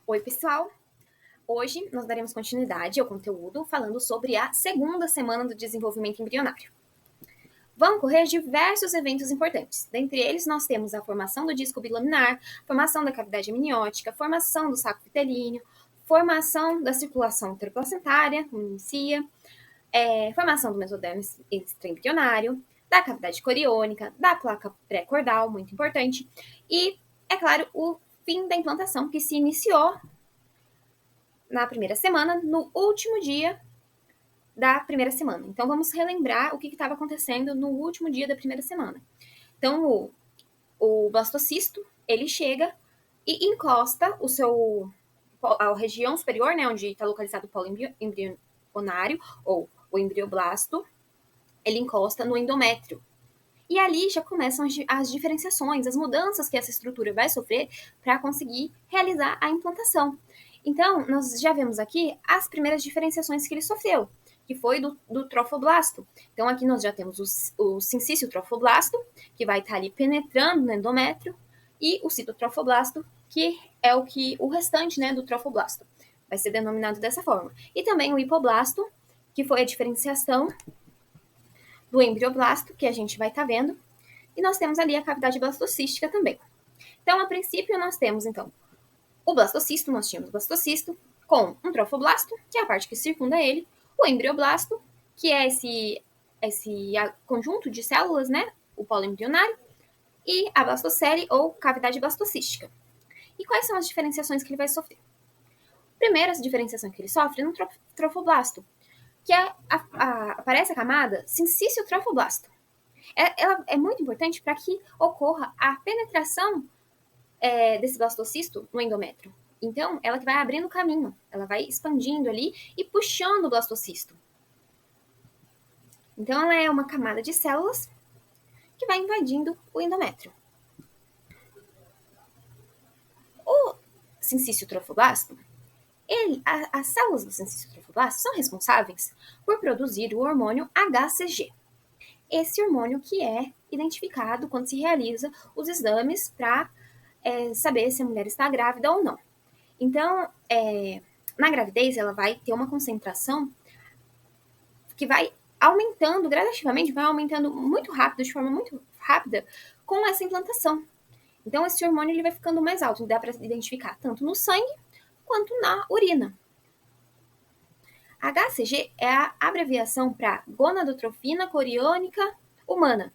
Oi, pessoal! Hoje nós daremos continuidade ao conteúdo falando sobre a segunda semana do desenvolvimento embrionário. Vão ocorrer diversos eventos importantes. Dentre eles, nós temos a formação do disco bilaminar, formação da cavidade amniótica, formação do saco vitelíneo, formação da circulação interplacentária, inicia, formação do mesodermo extraembrionário, da cavidade coriônica, da placa pré-cordal, muito importante, e, é claro, o fim da implantação, que se iniciou na primeira semana, no último dia da primeira semana. Então, vamos relembrar o que estava acontecendo no último dia da primeira semana. Então, o blastocisto, ele chega e encosta a região superior, né, onde está localizado o polo embrionário, ou o embrioblasto, ele encosta no endométrio. E ali já começam as diferenciações, as mudanças que essa estrutura vai sofrer para conseguir realizar a implantação. Então, nós já vemos aqui as primeiras diferenciações que ele sofreu, que foi do trofoblasto. Então, aqui nós já temos o sincício trofoblasto, que vai estar ali penetrando no endométrio, e o citotrofoblasto, que é o restante, né, do trofoblasto. Vai ser denominado dessa forma. E também o hipoblasto, que foi a diferenciação do embrioblasto, que a gente vai estar vendo, e nós temos ali a cavidade blastocística também. Então, a princípio, nós temos, então, o blastocisto, nós tínhamos o blastocisto com um trofoblasto, que é a parte que circunda ele, o embrioblasto, que é esse conjunto de células, né, o polo embrionário, e a blastocele, ou cavidade blastocística. E quais são as diferenciações que ele vai sofrer? Primeiro, essa diferenciação que ele sofre no trofoblasto, que aparece a camada sincício trofoblasto. Ela é muito importante para que ocorra a penetração desse blastocisto no endométrio. Então, ela que vai abrindo o caminho, ela vai expandindo ali e puxando o blastocisto. Então, ela é uma camada de células que vai invadindo o endométrio. O sincício trofoblasto, as células do sincício trofoblasto são responsáveis por produzir o hormônio HCG. Esse hormônio que é identificado quando se realiza os exames para saber se a mulher está grávida ou não. Então, na gravidez, ela vai ter uma concentração que vai aumentando gradativamente, vai aumentando muito rápido, de forma muito rápida, com essa implantação. Então, esse hormônio ele vai ficando mais alto, dá para identificar tanto no sangue quanto na urina. HCG é a abreviação para gonadotrofina coriônica humana.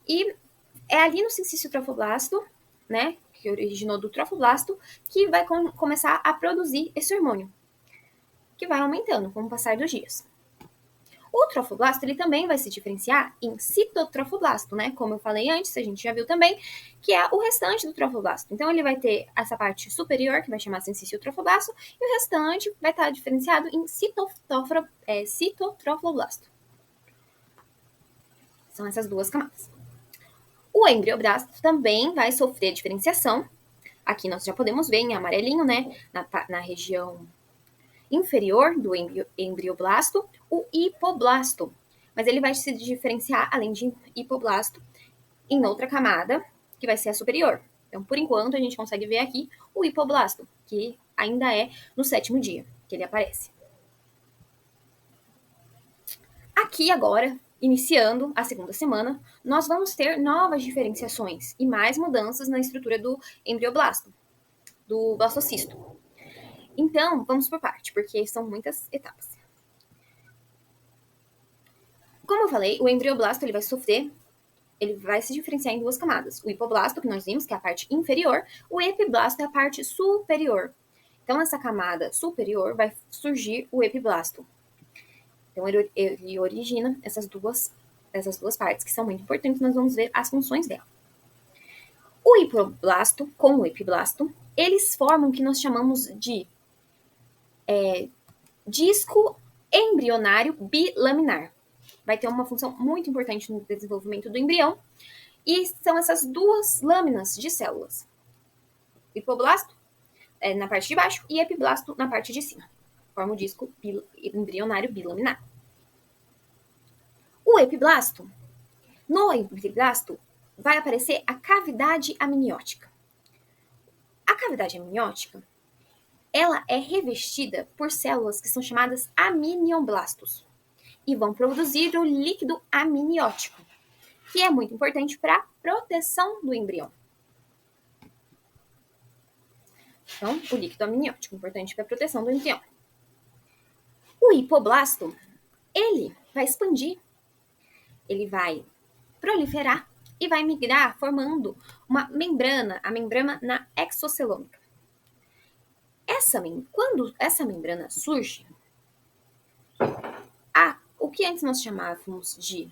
E é ali no sincício trofoblasto, né, que originou do trofoblasto, que vai começar a produzir esse hormônio, que vai aumentando com o passar dos dias. O trofoblasto ele também vai se diferenciar em citotrofoblasto, né? Como eu falei antes, a gente já viu também, que é o restante do trofoblasto. Então, ele vai ter essa parte superior, que vai chamar sincício trofoblasto, e o restante vai estar diferenciado em citotrofoblasto. São essas duas camadas. O embrioblasto também vai sofrer diferenciação. Aqui nós já podemos ver em amarelinho, né? Na região inferior do embrioblasto, o hipoblasto. Mas ele vai se diferenciar, além de hipoblasto, em outra camada, que vai ser a superior. Então, por enquanto, a gente consegue ver aqui o hipoblasto, que ainda é no 7º dia que ele aparece. Aqui agora, iniciando a segunda semana, nós vamos ter novas diferenciações e mais mudanças na estrutura do embrioblasto, do blastocisto. Então, vamos por parte, porque são muitas etapas. Como eu falei, o embrioblasto ele vai se diferenciar em duas camadas. O hipoblasto, que nós vimos, que é a parte inferior, o epiblasto é a parte superior. Então, nessa camada superior vai surgir o epiblasto. Então, ele origina essas duas partes, que são muito importantes, nós vamos ver as funções dela. O hipoblasto com o epiblasto, eles formam o que nós chamamos de disco embrionário bilaminar. Vai ter uma função muito importante no desenvolvimento do embrião, e são essas duas lâminas de células. Hipoblasto na parte de baixo e epiblasto na parte de cima. Forma o disco embrionário bilaminar. O epiblasto, no epiblasto, vai aparecer a cavidade amniótica. A cavidade amniótica, ela é revestida por células que são chamadas amnioblastos e vão produzir o líquido amniótico, que é muito importante para a proteção do embrião. Então, o líquido amniótico, importante para a proteção do embrião. O hipoblasto, ele vai expandir, ele vai proliferar e vai migrar formando uma membrana, a membrana exocelômica. Quando essa membrana surge, o que antes nós chamávamos de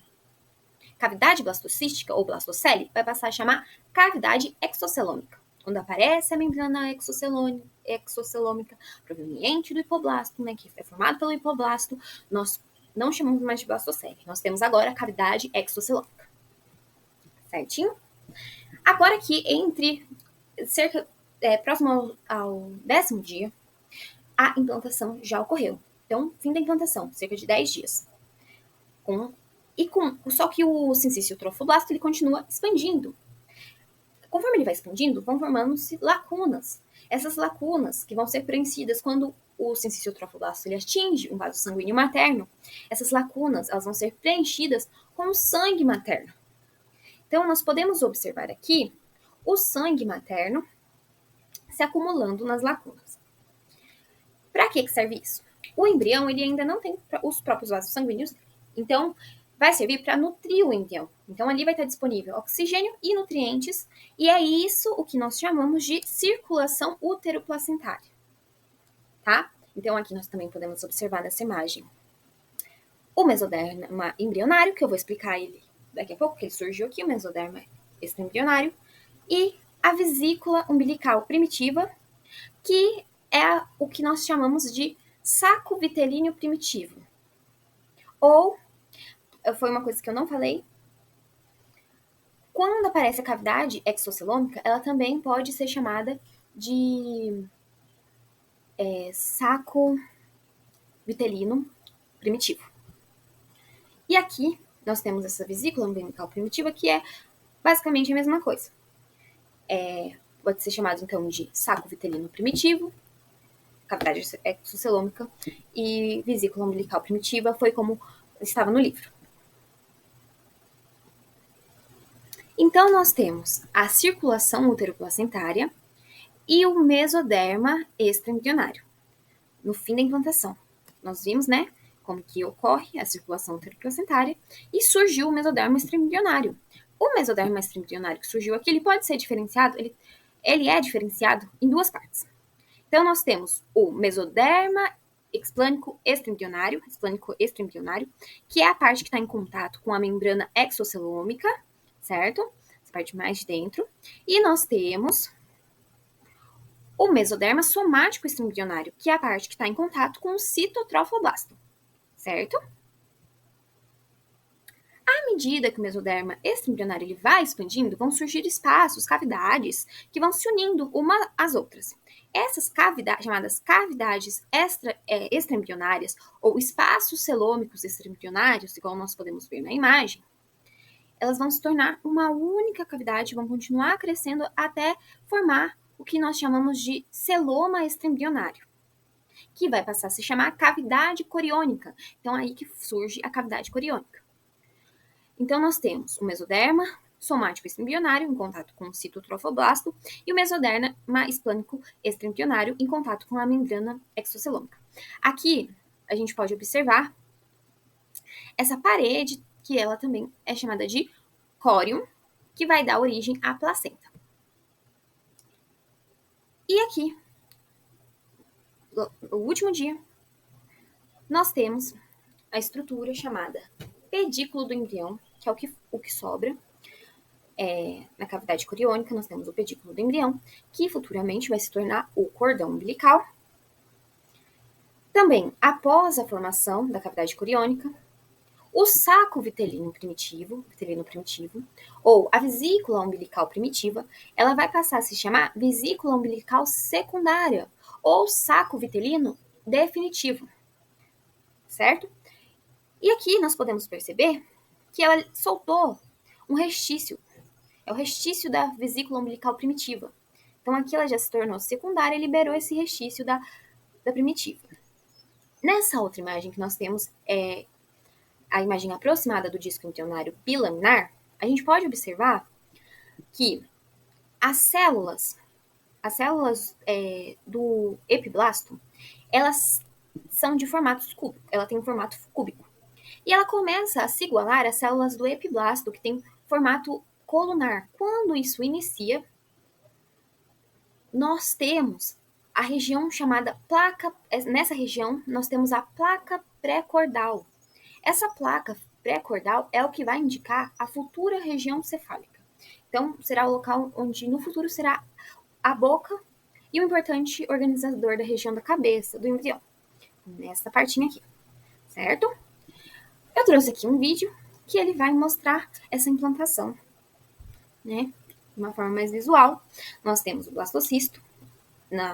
cavidade blastocística ou blastocele vai passar a chamar cavidade exocelômica. Quando aparece a membrana exocelômica proveniente do hipoblasto, né, que é formado pelo hipoblasto, nós não chamamos mais de blastocele. Nós temos agora a cavidade exocelômica. Certinho? Agora que entre próximo ao 10º dia, a implantação já ocorreu. Então, fim da implantação, cerca de 10 dias. Só que o sincício trofoblasto ele continua expandindo. Conforme ele vai expandindo, vão formando-se lacunas. Essas lacunas que vão ser preenchidas quando o sincício trofoblasto ele atinge um vaso sanguíneo materno, essas lacunas elas vão ser preenchidas com o sangue materno. Então, nós podemos observar aqui o sangue materno se acumulando nas lacunas. Para que serve isso? O embrião ele ainda não tem os próprios vasos sanguíneos, então vai servir para nutrir o embrião. Então, ali vai estar disponível oxigênio e nutrientes, e é isso o que nós chamamos de circulação útero-placentária. Tá? Então, aqui nós também podemos observar nessa imagem o mesoderma embrionário, que eu vou explicar ele daqui a pouco, que ele surgiu aqui, o mesoderma extraembrionário, e a vesícula umbilical primitiva, que é o que nós chamamos de saco vitelíneo primitivo. Ou, foi uma coisa que eu não falei, quando aparece a cavidade exocelômica, ela também pode ser chamada de saco vitelino primitivo. E aqui nós temos essa vesícula umbilical primitiva, que é basicamente a mesma coisa. Pode ser chamado então de saco vitelino primitivo, cavidade exocelômica, e vesícula umbilical primitiva foi como estava no livro. Então, nós temos a circulação útero-placentária e o mesoderma extraembrionário. No fim da implantação, nós vimos, né, como que ocorre a circulação útero-placentária e surgiu o mesoderma extraembrionário. O mesoderma extraembrionário que surgiu aqui, ele pode ser diferenciado, ele é diferenciado em duas partes. Então, nós temos o mesoderma explânico extraembrionário, que é a parte que está em contato com a membrana exocelômica, certo? Essa parte mais de dentro. E nós temos o mesoderma somático extraembrionário, que é a parte que está em contato com o citotrofoblasto, certo? À medida que o mesoderma extraembrionário ele vai expandindo, vão surgir espaços, cavidades, que vão se unindo uma às outras. Essas cavidades, chamadas cavidades extraembrionárias, ou espaços celômicos extraembrionários, igual nós podemos ver na imagem, elas vão se tornar uma única cavidade, vão continuar crescendo até formar o que nós chamamos de celoma extraembrionário, que vai passar a se chamar cavidade coriônica. Então, é aí que surge a cavidade coriônica. Então, nós temos o mesoderma somático extraembrionário em contato com o citotrofoblasto e o mesoderma esplânico extraembrionário em contato com a membrana exocelômica. Aqui, a gente pode observar essa parede, que ela também é chamada de córium, que vai dar origem à placenta. E aqui, no último dia, nós temos a estrutura chamada pedículo do embrião, que é o que sobra. Na cavidade coriônica, nós temos o pedículo do embrião, que futuramente vai se tornar o cordão umbilical. Também, após a formação da cavidade coriônica, o saco vitelino primitivo, ou a vesícula umbilical primitiva, ela vai passar a se chamar vesícula umbilical secundária, ou saco vitelino definitivo, certo? E aqui nós podemos perceber que ela soltou um restício, é o restício da vesícula umbilical primitiva, Então, aqui ela já se tornou secundária e liberou esse restício da primitiva. Nessa outra imagem que nós temos, a imagem aproximada do disco embrionário bilaminar, a gente pode observar que as células do epiblasto, elas são de formatos cúbicos, ela tem um formato cúbico. E ela começa a se igualar às células do epiblasto, que tem formato colunar. Quando isso inicia, nós temos a região chamada placa, nessa região nós temos a placa pré-cordal. Essa placa pré-cordal é o que vai indicar a futura região cefálica. Então, será o local onde no futuro será a boca e o importante organizador da região da cabeça do embrião. Nessa partinha aqui, certo? Eu trouxe aqui um vídeo que ele vai mostrar essa implantação, né? De uma forma mais visual. Nós temos o blastocisto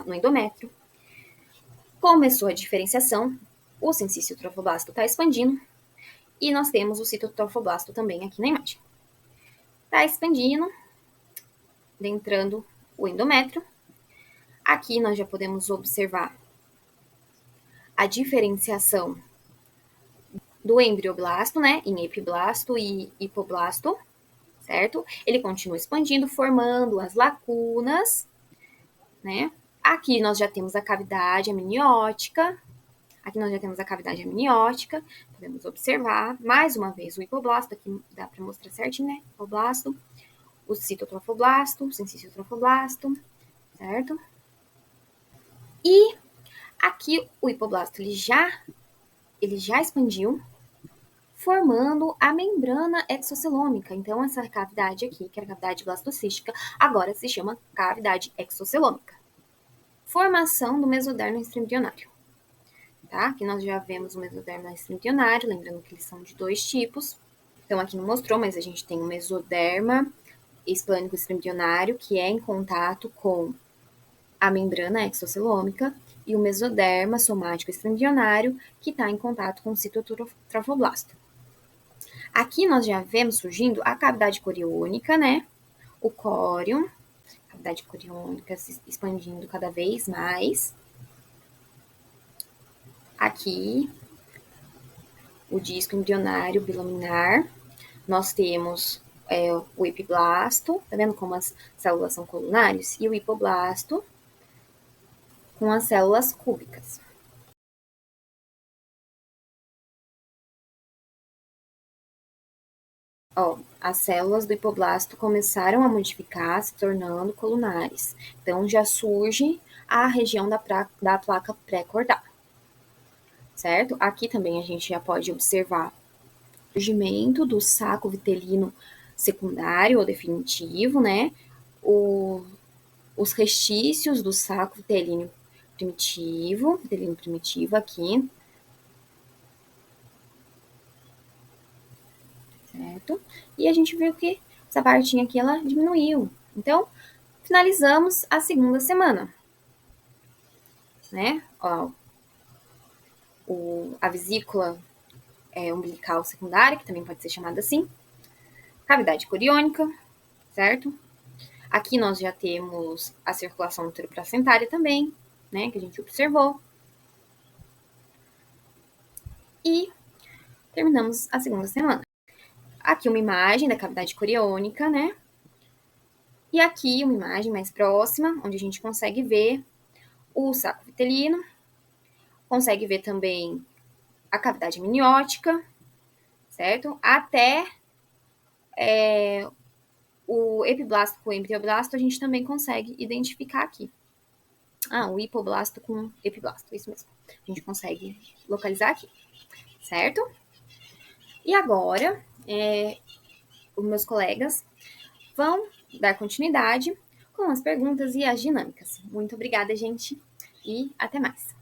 no endométrio. Começou a diferenciação, o sincício trofoblasto está expandindo, e nós temos o citotrofoblasto também aqui na imagem. Está expandindo, adentrando o endométrio. Aqui nós já podemos observar a diferenciação do embrioblasto, né, em epiblasto e hipoblasto, certo? Ele continua expandindo, formando as lacunas, né? Aqui nós já temos a cavidade amniótica. Podemos observar, mais uma vez, o hipoblasto. Aqui dá para mostrar certinho, né? Hipoblasto, o citotrofoblasto, o sincício trofoblasto, certo? E aqui o hipoblasto, ele já expandiu, formando a membrana exocelômica. Então, essa cavidade aqui, que é a cavidade blastocística, agora se chama cavidade exocelômica. Formação do mesodermo extraembrionário. Tá? Aqui nós já vemos o mesodermo extraembrionário, lembrando que eles são de dois tipos. Então, aqui não mostrou, mas a gente tem o mesoderma esplânico extraembrionário, que é em contato com a membrana exocelômica, e o mesoderma somático extraembrionário, que está em contato com o citotrofoblasto. Aqui nós já vemos surgindo a cavidade coriônica, né? O córion, cavidade coriônica se expandindo cada vez mais. Aqui, o disco embrionário bilaminar. Nós temos o epiblasto, tá vendo como as células são colunares? E o hipoblasto, com as células cúbicas. As células do hipoblasto começaram a modificar, se tornando colunares. Então, já surge a região da placa pré-cordal, certo? Aqui também a gente já pode observar o surgimento do saco vitelino secundário ou definitivo, né? Os restícios do saco vitelino primitivo aqui, certo? E a gente viu que essa partinha aqui, ela diminuiu. Então, finalizamos a segunda semana, né? A vesícula umbilical secundária, que também pode ser chamada assim, cavidade coriônica, certo? Aqui nós já temos a circulação uteroplacentária também, né, que a gente observou. E terminamos a segunda semana. Aqui uma imagem da cavidade coriônica, né? E aqui uma imagem mais próxima, onde a gente consegue ver o saco vitelino, consegue ver também a cavidade amniótica, certo? Até o epiblasto com o embrioblasto a gente também consegue identificar aqui. O hipoblasto com epiblasto, isso mesmo. A gente consegue localizar aqui, certo? E agora, os meus colegas vão dar continuidade com as perguntas e as dinâmicas. Muito obrigada, gente, e até mais.